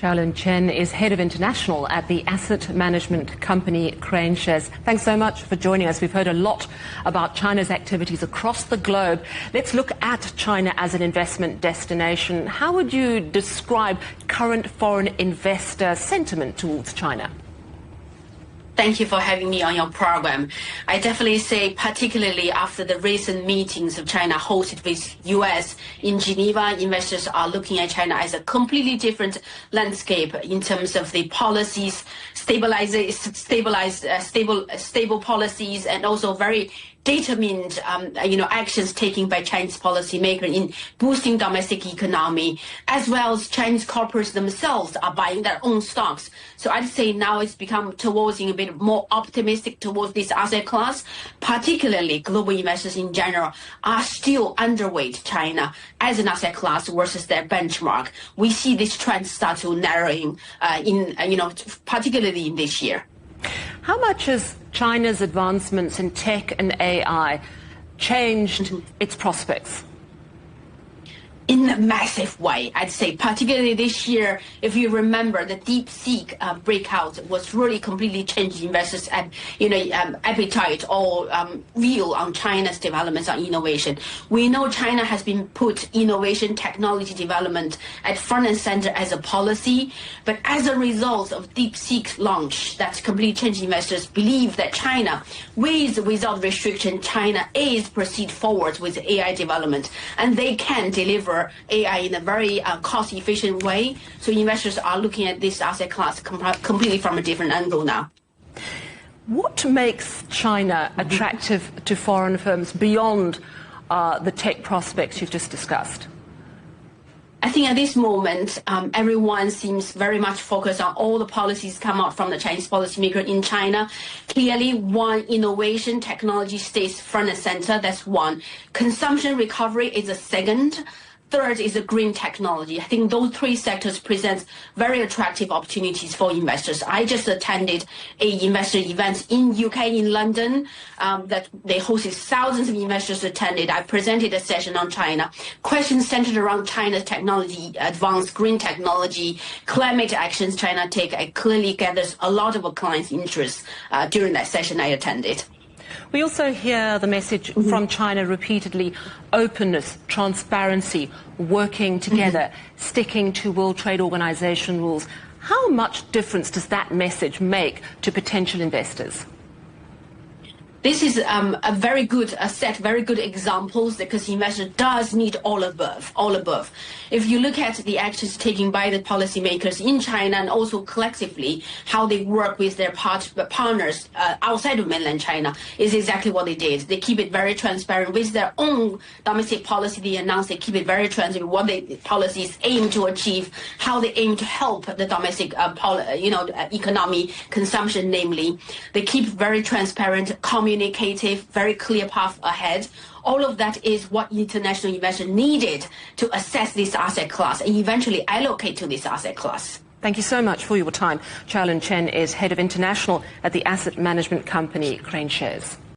Xiaolin Chen is head of international at the asset management company KraneShares. Thanks so much for joining us. We've heard a lot about China's activities across the globe. Let's look at China as an investment destination. How would you describe current foreign investor sentiment towards China? Thank you for having me on your program. I definitely say, particularly after the recent meetings of China hosted with U.S. in Geneva, investors are looking at China as a completely different landscape in terms of the policies, stable policies, and also very determined, actions taken by Chinese policymakers in boosting domestic economy, as well as Chinese corporates themselves are buying their own stocks. So I'd say now it's become towards a bit more optimistic towards this asset class. Particularly, global investors in general are still underweight China as an asset class versus their benchmark. We see this trend start to narrowing, particularly in this year. How much has China's advancements in tech and AI changed its prospects? In a massive way, I'd say, particularly this year, if you remember, the DeepSeek breakout was really completely changed investors' appetite or view on China's developments on innovation. We know China has been put innovation, technology development at front and center as a policy, but as a result of DeepSeek's launch, that's completely changed investors' believe that China, with without restriction, China is proceed forward with AI development, and they can deliver AI in a very cost-efficient way. So investors are looking at this asset class completely from a different angle now. What makes China attractive to foreign firms beyond the tech prospects you've just discussed? I think at this moment, everyone seems very much focused on all the policies come out from the Chinese policymaker in China. Clearly, one, innovation technology stays front and center. That's one. Consumption recovery is a second. Third is a green technology. I think those three sectors present very attractive opportunities for investors. I just attended a investor event in UK in London that they hosted thousands of investors attended. I presented a session on China. Questions centered around China's technology, advanced green technology, climate actions China take. I clearly gathers a lot of clients' interest during that session I attended. We also hear the message from China repeatedly: openness, transparency, working together, sticking to World Trade Organization rules. How much difference does that message make to potential investors? This is a very good examples because investor does need all above. If you look at the actions taken by the policymakers in China and also collectively how they work with their partners outside of mainland China is exactly what they did. They keep it very transparent with their own domestic policy. They announce they keep it very transparent what the policies aim to achieve, how they aim to help the domestic economy consumption. Namely, they keep very transparent, communicative, very clear path ahead. All of that is what international investors needed to assess this asset class and eventually allocate to this asset class. Thank you so much for your time. Xiaolin Chen is head of international at the asset management company KraneShares.